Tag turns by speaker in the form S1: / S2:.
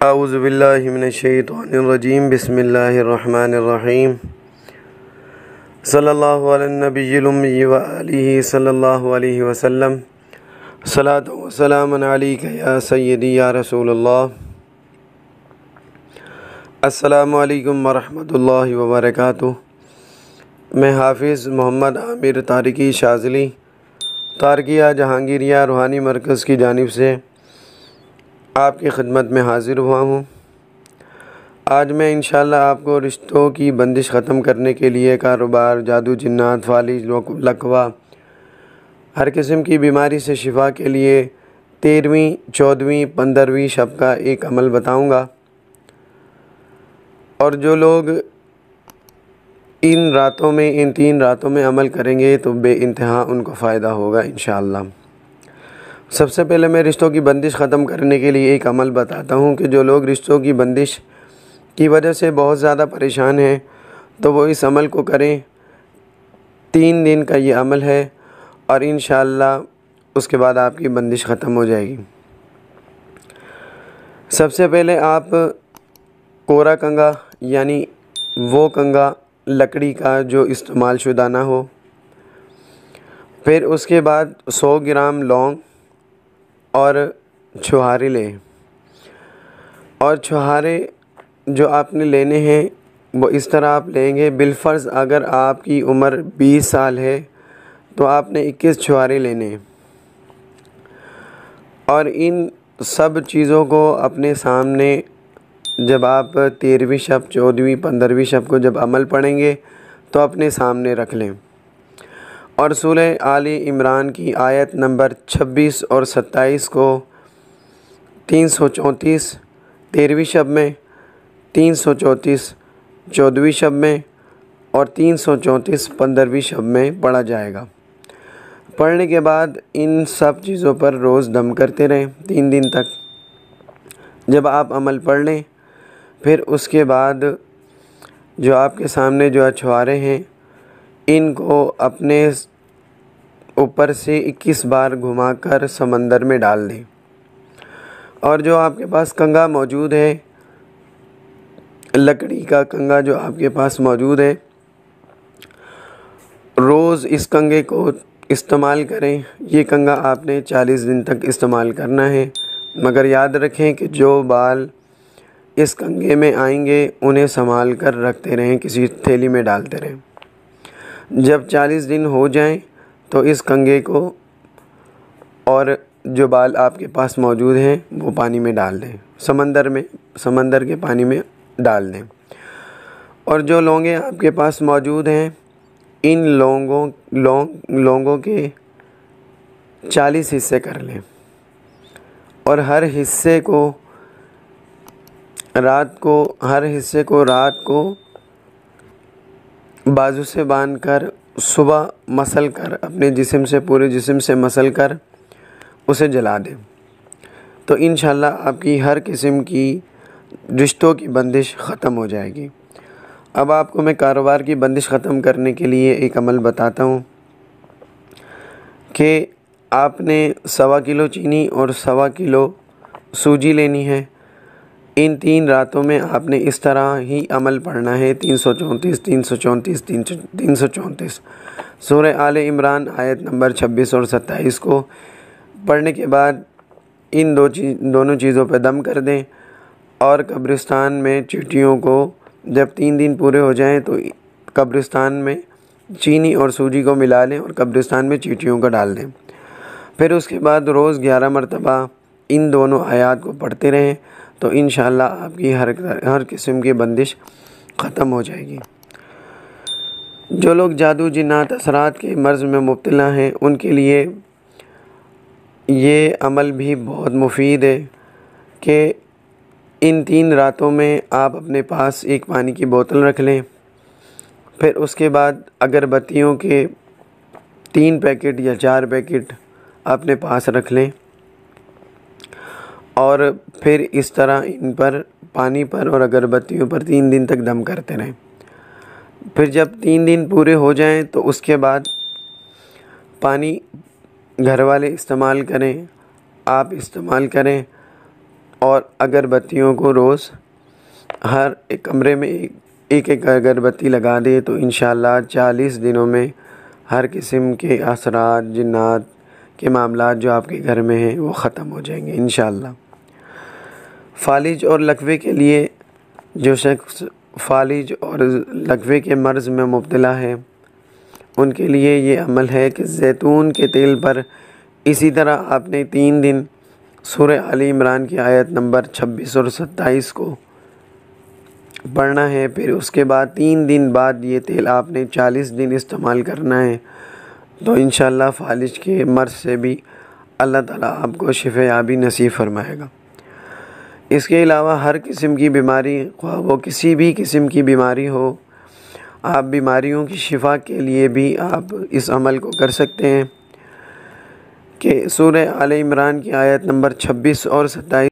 S1: اعوذ باللہ من الشیطان الرجیم بسم اللہ الرحمن الرحیم صلی اللہ علی النبی الامی و آلہ صلی اللہ علیہ وسلم صلاۃ و سلام علیک یا سیدی یا رسول اللہ۔ السلام علیکم ورحمۃ اللہ وبرکاتہ۔ میں حافظ محمد عامر طارقی شاذلی طارقیہ جہانگیریہ روحانی مرکز کی جانب سے آپ کی خدمت میں حاضر ہوا ہوں۔ آج میں انشاءاللہ آپ کو رشتوں کی بندش ختم کرنے کے لیے کاروبار، جادو، جنات، فالج، لقوہ، ہر قسم کی بیماری سے شفا کے لیے 13ویں، 14ویں، 15ویں شب کا ایک عمل بتاؤں گا، اور جو لوگ ان 3 راتوں میں عمل کریں گے تو بے انتہا ان کو فائدہ ہوگا انشاءاللہ۔ سب سے پہلے میں رشتوں کی بندش ختم کرنے کے لیے ایک عمل بتاتا ہوں کہ جو لوگ رشتوں کی بندش کی وجہ سے بہت زیادہ پریشان ہیں تو وہ اس عمل کو کریں۔ 3 دن کا یہ عمل ہے اور انشاءاللہ اس کے بعد آپ کی بندش ختم ہو جائے گی۔ سب سے پہلے آپ کورا کنگا یعنی وہ کنگا لکڑی کا جو استعمال شدہ نہ ہو، پھر اس کے بعد 100 گرام لونگ اور چھہارے لیں، اور چھہارے جو آپ نے لینے ہیں وہ اس طرح آپ لیں گے۔ بالفرض اگر آپ کی عمر 20 سال ہے تو آپ نے 21 چھہارے لینے ہیں، اور ان سب چیزوں کو اپنے سامنے جب آپ 13ویں شب، 14ویں، 15ویں شب کو جب عمل پڑھیں گے تو اپنے سامنے رکھ لیں، اور سورہ آل عمران کی آیت نمبر 26 اور 27 کو 334 13ویں شب میں، 334 14ویں شب میں اور 334 15ویں شب میں پڑھا جائے گا۔ پڑھنے کے بعد ان سب چیزوں پر روز دم کرتے رہیں 3 دن تک۔ جب آپ عمل پڑھ لیں پھر اس کے بعد جو آپ کے سامنے جو چھہارے ہیں ان کو اپنے اوپر سے 21 بار گھما کر سمندر میں ڈال دیں، اور جو آپ کے پاس کنگا موجود ہے، لکڑی کا کنگا جو آپ کے پاس موجود ہے، روز اس کنگے کو استعمال کریں۔ یہ کنگا آپ نے 40 دن تک استعمال کرنا ہے، مگر یاد رکھیں کہ جو بال اس کنگے میں آئیں گے انہیں سنبھال کر رکھتے رہیں، کسی تھیلی میں ڈالتے رہیں۔ جب 40 دن ہو جائیں تو اس کنگے کو اور جو بال آپ کے پاس موجود ہیں وہ پانی میں ڈال دیں، سمندر کے پانی میں ڈال دیں، اور جو لونگیں آپ کے پاس موجود ہیں ان لونگوں کے 40 حصے کر لیں، اور ہر حصے کو رات کو بازو سے باندھ کر صبح مسل کر اپنے پورے جسم سے مسل کر اسے جلا دیں، تو انشاءاللہ آپ کی ہر قسم کی رشتوں کی بندش ختم ہو جائے گی۔ اب آپ کو میں کاروبار کی بندش ختم کرنے کے لیے ایک عمل بتاتا ہوں کہ آپ نے 1.25 کلو چینی اور 1.25 کلو سوجی لینی ہے۔ ان 3 راتوں میں آپ نے اس طرح ہی عمل پڑھنا ہے، 334 سورہ آل عمران آیت نمبر 26 اور 27 کو پڑھنے کے بعد ان دونوں چیزوں پہ دم کر دیں، اور قبرستان میں چیٹیوں کو جب 3 دن پورے ہو جائیں تو قبرستان میں چینی اور سوجی کو ملا لیں اور قبرستان میں چیٹیوں کو ڈال دیں۔ پھر اس کے بعد روز 11 مرتبہ ان دونوں آیات کو پڑھتے رہیں تو انشاءاللہ آپ کی ہر قسم کی بندش ختم ہو جائے گی۔ جو لوگ جادو، جنات، اثرات کے مرض میں مبتلا ہیں ان کے لیے یہ عمل بھی بہت مفید ہے کہ ان 3 راتوں میں آپ اپنے پاس ایک پانی کی بوتل رکھ لیں، پھر اس کے بعد اگربتیوں کے 3 پیکٹ یا 4 پیکٹ اپنے پاس رکھ لیں، اور پھر اس طرح ان پر پانی پر اور اگربتیوں پر 3 دن تک دم کرتے رہیں۔ پھر جب 3 دن پورے ہو جائیں تو اس کے بعد پانی گھر والے استعمال کریں، آپ استعمال کریں، اور اگربتیوں کو روز ہر ایک کمرے میں ایک ایک اگربتی لگا دے تو انشاءاللہ 40 دنوں میں ہر قسم کے اثرات، جنات کے معاملات جو آپ کے گھر میں ہیں وہ ختم ہو جائیں گے انشاءاللہ۔ فالج اور لکوے کے لیے جو شخص فالج اور لکوے کے مرض میں مبتلا ہے ان کے لیے یہ عمل ہے کہ زیتون کے تیل پر اسی طرح آپ نے 3 دن سورہ آل عمران کی آیت نمبر 26 اور 27 کو پڑھنا ہے، پھر اس کے بعد 3 دن بعد یہ تیل آپ نے 40 دن استعمال کرنا ہے، تو انشاءاللہ فالج کے مرض سے بھی اللہ تعالیٰ آپ کو شفا یابی نصیب فرمائے گا۔ اس کے علاوہ ہر قسم کی بیماری، خواہ وہ کسی بھی قسم کی بیماری ہو، آپ بیماریوں کی شفا کے لیے بھی آپ اس عمل کو کر سکتے ہیں کہ سورہ آل عمران کی آیت نمبر 26 اور 27